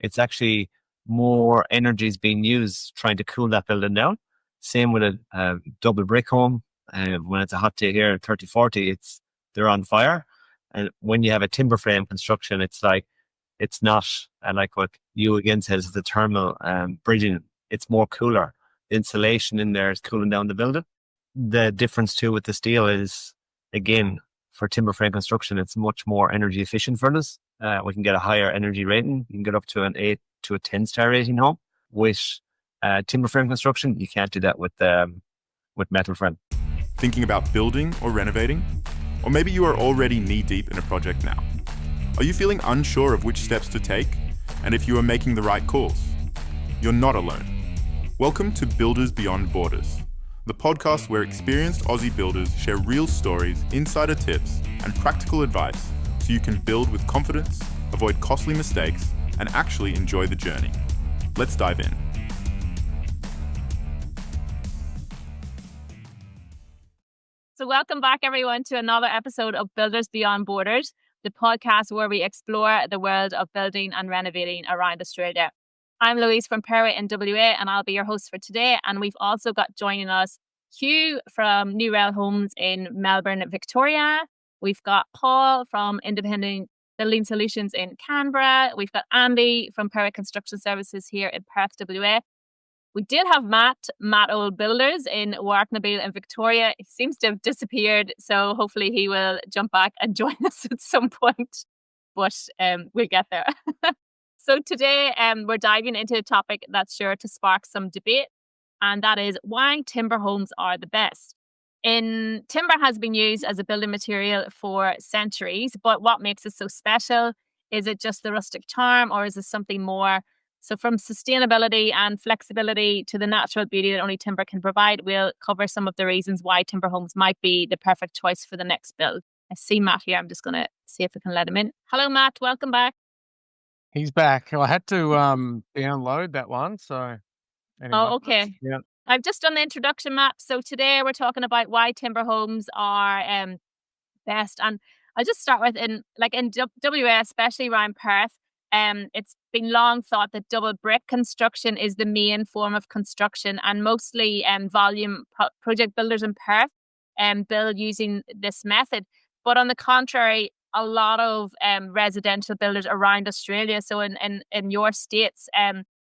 it's actually more energy is being used trying to cool that building down. Same with a double brick home. When it's a hot day here, 30, 40, they're on fire. And when you have a timber frame construction, it's not like what you again says, the thermal bridging. It's more cooler. The insulation in there is cooling down the building. The difference too with the steel is, again, for timber frame construction, it's much more energy efficient for us. We can get a higher energy rating. You can get up to an 8 to a 10-star rating home. With timber frame construction, you can't do that with metal frame. Thinking about building or renovating? Or maybe you are already knee-deep in a project now. Are you feeling unsure of which steps to take and if you are making the right calls? You're not alone. Welcome to Builders Beyond Borders, the podcast where experienced Aussie builders share real stories, insider tips, and practical advice so you can build with confidence, avoid costly mistakes, and actually enjoy the journey. Let's dive in. So welcome back, everyone, to another episode of Builders Beyond Borders, the podcast where we explore the world of building and renovating around Australia. I'm Louise from Perth in WA, and I'll be your host for today. And we've also got joining us Hugh from New Rail Homes in Melbourne, Victoria. We've got Paul from Independent Building Solutions in Canberra. We've got Andy from Perth Construction Services here in Perth, WA. We did have Matt Old Builders in Warknabeal in Victoria. He seems to have disappeared, so hopefully he will jump back and join us at some point. But we'll get there. So today we're diving into a topic that's sure to spark some debate, and that is why timber homes are the best. Timber has been used as a building material for centuries, but what makes it so special? Is it just the rustic charm, or is it something more? So from sustainability and flexibility to the natural beauty that only timber can provide, we'll cover some of the reasons why timber homes might be the perfect choice for the next build. I see Matt here. I'm just going to see if I can let him in. Hello, Matt. Welcome back. He's back. I had to download that one. So anyway. Oh, okay. Yeah. I've just done the introduction, Matt. So today we're talking about why timber homes are best. And I'll just start with in WA, especially around Perth. It's been long thought that double brick construction is the main form of construction, and mostly volume project builders in Perth build using this method. But on the contrary, a lot of residential builders around Australia, so in your states,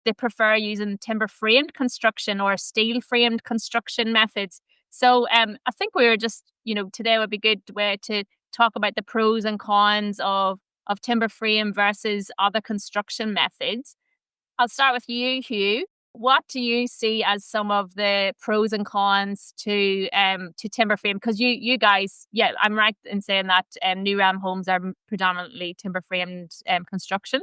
they prefer using timber framed construction or steel framed construction methods. So I think we were just, today would be a good way to talk about the pros and cons of timber frame versus other construction methods. I'll start with you, Hugh. What do you see as some of the pros and cons to timber frame? Because you guys, yeah, I'm right in saying that New Ram homes are predominantly timber framed construction.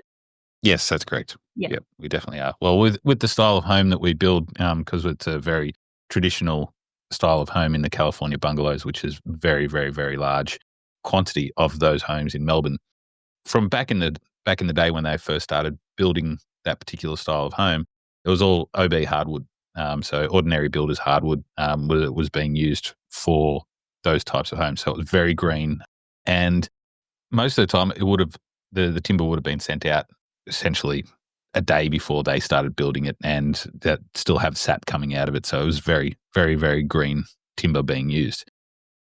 Yes, that's correct. Yeah. Yep, we definitely are. Well, with the style of home that we build, because it's a very traditional style of home in the California bungalows, which is very, very, very large quantity of those homes in Melbourne. From back in the day when they first started building that particular style of home, it was all OB hardwood. So ordinary builders hardwood was being used for those types of homes. So it was very green, and most of the time the timber would have been sent out essentially a day before they started building it, and that still have sap coming out of it. So it was very, very, very green timber being used.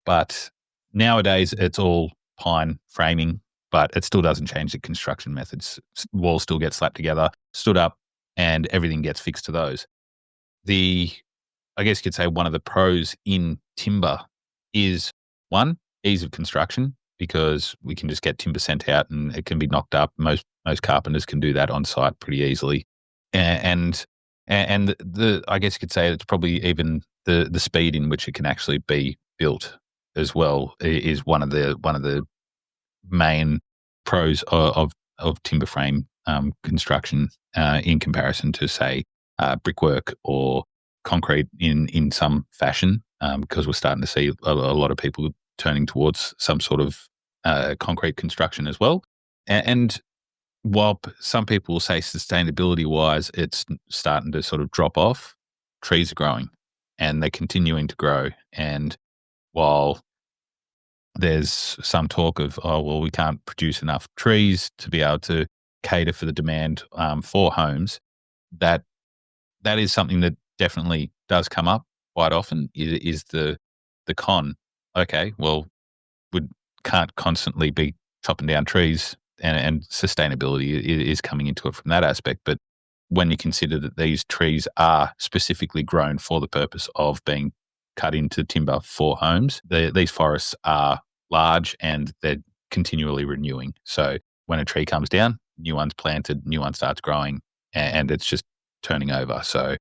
But nowadays it's all pine framing, but it still doesn't change the construction methods. Walls still get slapped together, stood up, and everything gets fixed to those. I guess you could say one of the pros in timber is, one, ease of construction, because we can just get timber sent out and it can be knocked up. Most carpenters can do that on site pretty easily. And I guess you could say it's probably even the speed in which it can actually be built as well is one of the main pros of timber frame construction in comparison to, say, brickwork or concrete in some fashion, because we're starting to see a lot of people turning towards some sort of concrete construction as well. And while some people will say sustainability-wise it's starting to sort of drop off, trees are growing and they're continuing to grow. And while there's some talk of, we can't produce enough trees to be able to cater for the demand for homes, that is something that definitely does come up quite often. Is the con? Okay, well, we can't constantly be chopping down trees, and sustainability is coming into it from that aspect. But when you consider that these trees are specifically grown for the purpose of being cut into timber for homes, these forests are large and they're continually renewing. So when a tree comes down, new one's planted, new one starts growing, and it's just turning over. So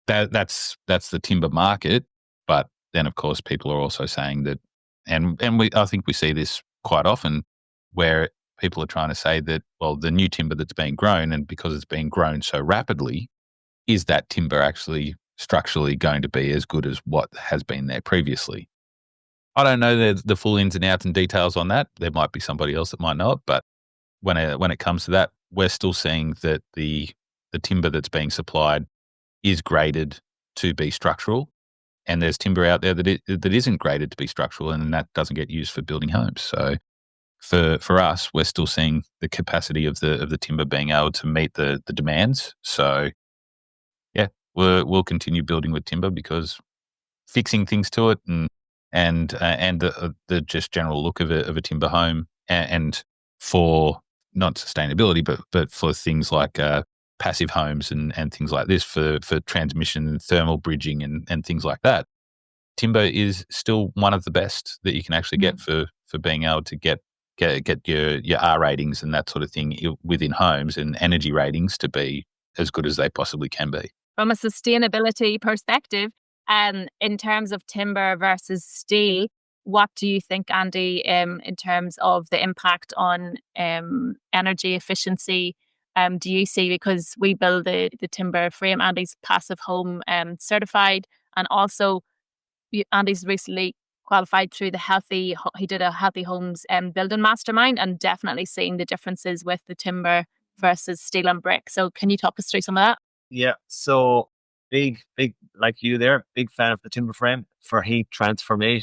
that's the timber market. But then, of course, people are also saying that, and I think we see this quite often, where people are trying to say that, well, the new timber that's being grown, and because it's being grown so rapidly, is that timber actually structurally going to be as good as what has been there previously? I don't know the full ins and outs and details on that. There might be somebody else that might know it, but when it comes to that, we're still seeing that the timber that's being supplied is graded to be structural, and there's timber out there that isn't graded to be structural, and that doesn't get used for building homes. So for us, we're still seeing the capacity of the timber being able to meet the demands. So yeah, we'll continue building with timber because fixing things to it and the just general look of a timber home, and for not sustainability, but for things like passive homes and things like this, for transmission and thermal bridging and things like that, timber is still one of the best that you can actually get for being able to get your R ratings and that sort of thing within homes, and energy ratings to be as good as they possibly can be. From a sustainability perspective, in terms of timber versus steel, what do you think, Andy, in terms of the impact on energy efficiency? Do you see, because we build the timber frame, Andy's passive home certified, and also Andy's recently qualified through he did a healthy homes building mastermind, and definitely seeing the differences with the timber versus steel and brick. So can you talk us through some of that? Yeah. So big, like you there, big fan of the timber frame for heat transforming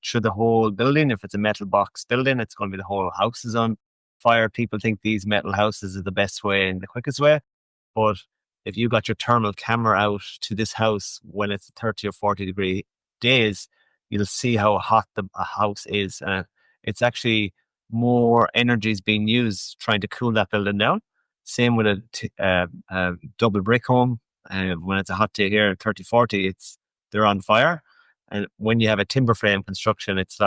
through the whole building. If it's a metal box building, it's going to be the whole house is on fire. People think these metal houses are the best way and the quickest way. But if you got your thermal camera out to this house when it's 30 or 40 degree days, you'll see how hot a house is. And it's actually more energy is being used trying to cool that building down. Same with a double brick home. When it's a hot day here, 30, 40, they're on fire. And when you have a timber frame construction, it's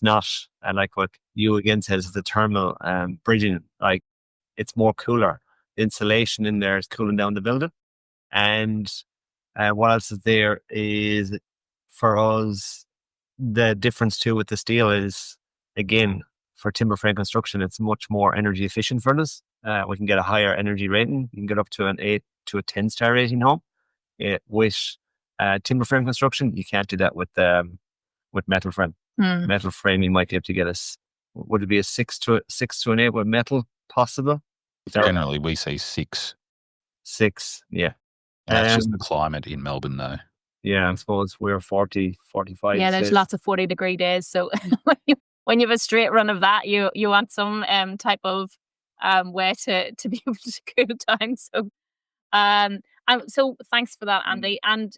not like what you again says, the thermal bridging, like it's more cooler. The insulation in there is cooling down the building. And what else is there is, for us, the difference too with the steel is, again, for timber frame construction, it's much more energy efficient for us. We can get a higher energy rating. You can get up to an 8 to a 10-star rating home. With timber frame construction, you can't do that with metal frame. Metal frame, you might be able to get would it be a 6 to an 8 with metal possible? Generally, we see 6. 6, yeah. That's just the climate in Melbourne, though. Yeah, I suppose we're 40, 45. Yeah, there's lots of 40-degree days. So when you have a straight run of that, you want some type of way to be able to cool down. So thanks for that, Andy. And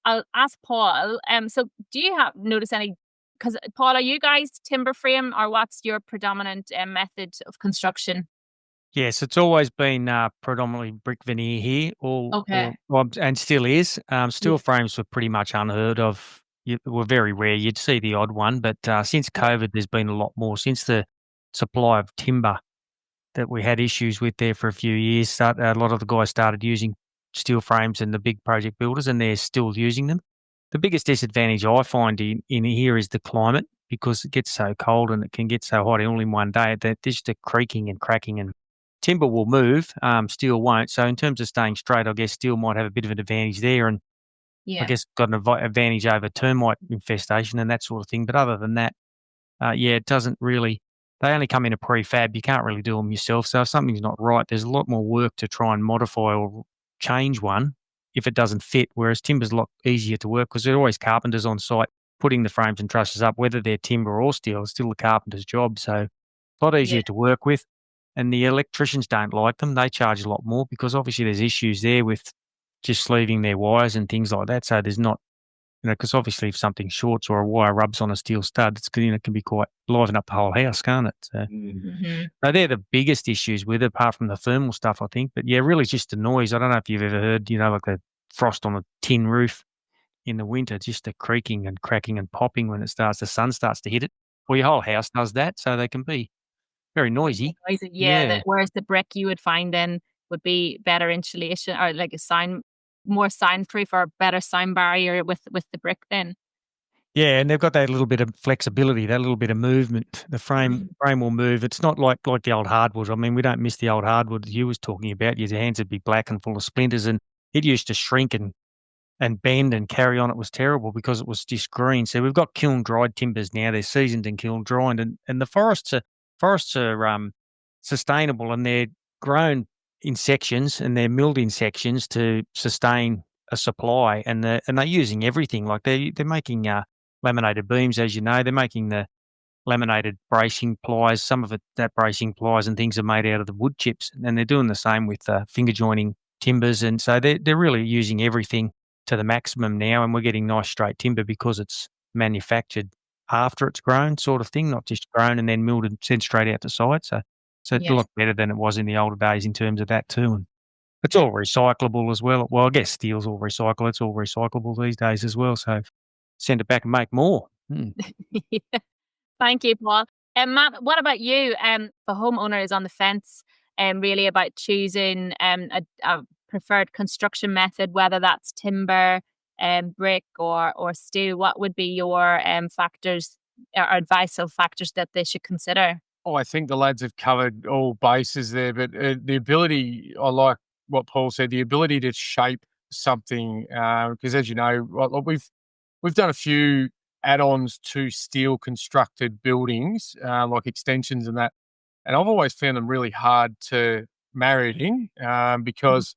I'll ask Paul. So do you notice any? Because Paul, are you guys timber frame, or what's your predominant method of construction? Yes, it's always been predominantly brick veneer here, and still is. Steel frames were pretty much unheard of. Were very rare. You'd see the odd one, but since COVID, there's been a lot more. Since the supply of timber that we had issues with there for a few years, a lot of the guys started using steel frames, and the big project builders, and they're still using them. The biggest disadvantage I find in here is the climate, because it gets so cold and it can get so hot all in one day that there's just a creaking and cracking, and timber will move, steel won't. So in terms of staying straight, I guess steel might have a bit of an advantage there, and I guess got an advantage over termite infestation and that sort of thing. But other than that, it doesn't really. They only come in a prefab. You can't really do them yourself. So if something's not right, there's a lot more work to try and modify or change one if it doesn't fit. Whereas timber's a lot easier to work because there are always carpenters on site putting the frames and trusses up, whether they're timber or steel. It's still the carpenter's job. So a lot easier to work with. and the electricians don't like them. They charge a lot more because obviously there's issues there with just leaving their wires and things like that. So there's not, because obviously if something shorts or a wire rubs on a steel stud, it's can be quite liven up the whole house, can't it? So, so they're the biggest issues with it, apart from the thermal stuff, I think. But yeah, really it's just the noise. I don't know if you've ever heard, like the frost on a tin roof in the winter, just the creaking and cracking and popping when the sun starts to hit it. Well, your whole house does that, so they can be very noisy. Yeah. Whereas the brick you would find then would be better insulation, or like more soundproof or better sound barrier with the brick then. Yeah, and they've got that little bit of flexibility, that little bit of movement. The frame will move. It's not like the old hardwood. I mean, we don't miss the old hardwood that you was talking about. Your hands would be black and full of splinters, and it used to shrink and bend and carry on. It was terrible because it was just green. So we've got kiln dried timbers now. They're seasoned and kiln dried, and the forests are sustainable, and they're grown in sections and they're milled in sections to sustain a supply. And they're using everything. Like they're making laminated beams, as you know. They're making the laminated bracing plies. Some of it, that bracing plies and things are made out of the wood chips, and they're doing the same with finger joining timbers. And so they're really using everything to the maximum now, and we're getting nice straight timber because it's manufactured after it's grown, sort of thing, not just grown and then milled and sent straight out to site. So it's a lot better than it was in the older days in terms of that too. And it's all recyclable as well. Well, I guess steel's all recyclable. It's all recyclable these days as well. So send it back and make more. Yeah. Thank you, Paul. Matt, what about you? The homeowner is on the fence really about choosing a preferred construction method, whether that's timber, brick or steel. What would be your factors or advice of factors that they should consider? I think the lads have covered all bases there, but the ability, I like what Paul said, the ability to shape something, because as you know, we've done a few add-ons to steel constructed buildings, like extensions and that, and I've always found them really hard to marry it in, because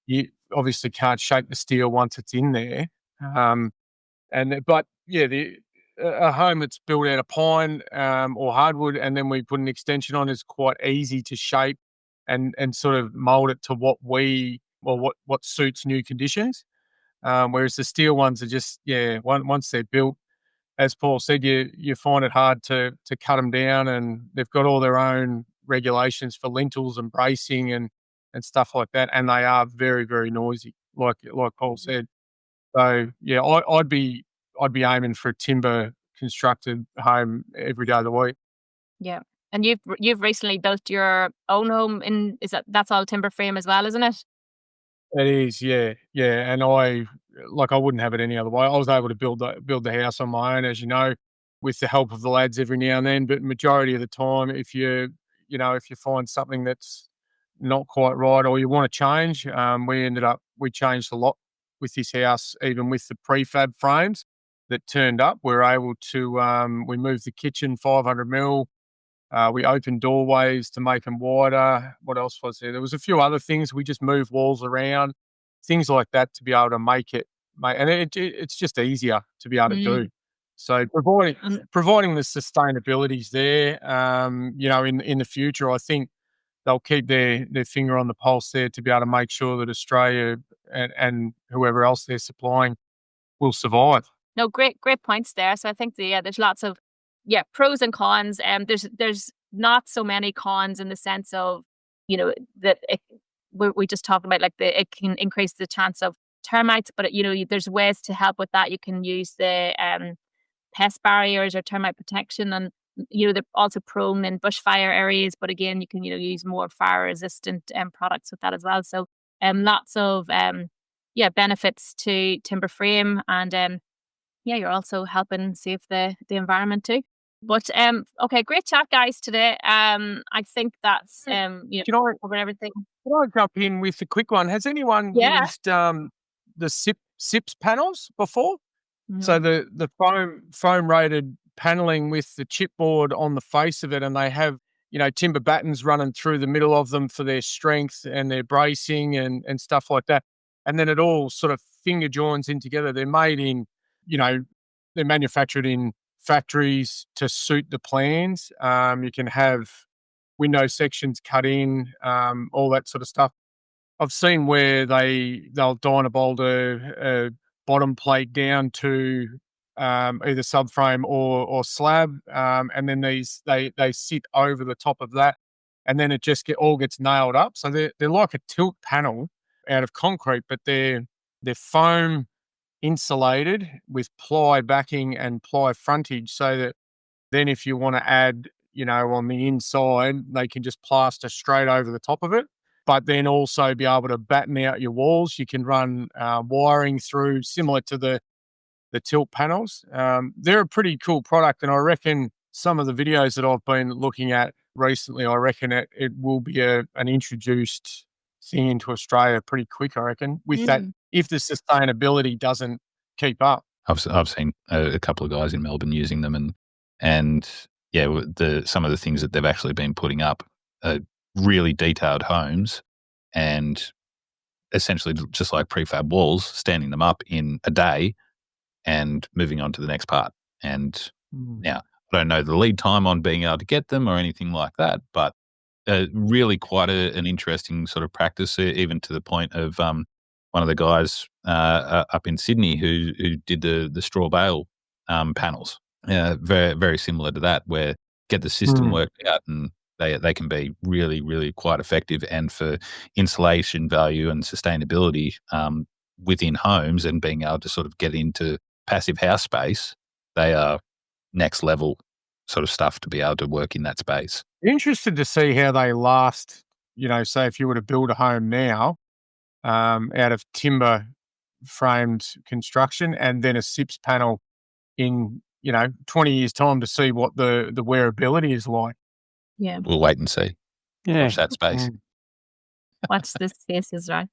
you obviously can't shape the steel once it's in there. A home that's built out of pine or hardwood, and then we put an extension on, is quite easy to shape and sort of mold it to what suits new conditions. Whereas the steel ones are just once they're built, as Paul said, you find it hard to cut them down, and they've got all their own regulations for lintels and bracing and stuff like that, and they are very, very noisy, like Paul said. So yeah, I'd be aiming for a timber constructed home every day of the week. Yeah, and you've recently built your own home that's all timber frame as well, isn't it? It is, yeah, and I wouldn't have it any other way. I was able to build the house on my own, as you know, with the help of the lads every now and then. But majority of the time, if you find something that's not quite right or you want to change, we changed a lot with this house, even with the prefab frames that turned up. We're able to we moved the kitchen 500 mil. We opened doorways to make them wider. What else was there? There was a few other things. We just moved walls around, things like that, to be able to make it. And it's just easier to be able to do. So providing the sustainability's there, in the future, I think they'll keep their finger on the pulse there to be able to make sure that Australia and whoever else they're supplying will survive. No, great points there. So I think there's lots of pros and cons. There's not so many cons in the sense of that we just talked about, like it can increase the chance of termites, but there's ways to help with that. You can use the pest barriers or termite protection, and they're also prone in bushfire areas, but again you can use more fire resistant products with that as well. So lots of benefits to timber frame, and you're also helping save the environment too. But okay, great chat, guys, today. I think that's covered everything. Can I jump in with a quick one? Has anyone used the SIPS panels before? No. So the foam rated paneling with the chipboard on the face of it, and they have timber battens running through the middle of them for their strength and their bracing and stuff like that. And then it all sort of finger joins in together. They're made in, they're manufactured in factories to suit the plans. You can have window sections cut in, all that sort of stuff. I've seen where they'll dynabolt a bottom plate down to either subframe or slab, and then they sit over the top of that, and then it just all gets nailed up. So they're like a tilt panel out of concrete, but they're foam insulated with ply backing and ply frontage, so that then if you want to add, on the inside, they can just plaster straight over the top of it. But then also be able to batten out your walls. You can run wiring through, similar to the tilt panels. They're a pretty cool product, and I reckon some of the videos that I've been looking at recently, I reckon it will be an introduced thing into Australia pretty quick, I reckon, with that, if the sustainability doesn't keep up. I've seen a couple of guys in Melbourne using them, and yeah, some of the things that they've actually been putting up are really detailed homes, and essentially just like prefab walls, standing them up in a day and moving on to the next part. And now I don't know the lead time on being able to get them or anything like that, but really quite an interesting sort of practice, even to the point of one of the guys up in Sydney who did the straw bale panels. Very, very similar to that, where get the system worked out, and they can be really, really quite effective. And for insulation value and sustainability within homes and being able to sort of get into passive house space, they are next level sort of stuff to be able to work in that space. Interested to see how they last, say if you were to build a home now out of timber framed construction and then a SIPS panel in 20 years time, to see what the wearability is like. Yeah. We'll wait and see. Yeah. Watch that space. Watch this space is right.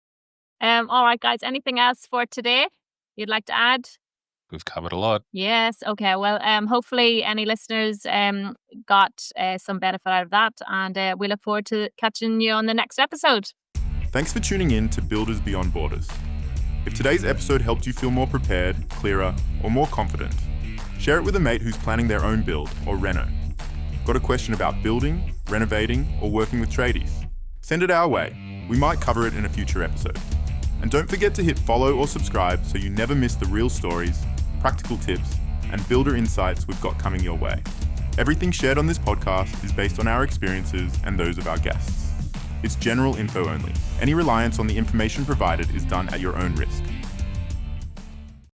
All right, guys. Anything else for today you'd like to add? We've covered a lot. Yes. Okay. Well, hopefully any listeners got some benefit out of that, and we look forward to catching you on the next episode. Thanks for tuning in to Builders Beyond Borders. If today's episode helped you feel more prepared, clearer, or more confident, share it with a mate who's planning their own build or reno. Got a question about building, renovating, or working with tradies? Send it our way. We might cover it in a future episode. And don't forget to hit follow or subscribe so you never miss the real stories, practical tips, and builder insights we've got coming your way. Everything shared on this podcast is based on our experiences and those of our guests. It's general info only. Any reliance on the information provided is done at your own risk.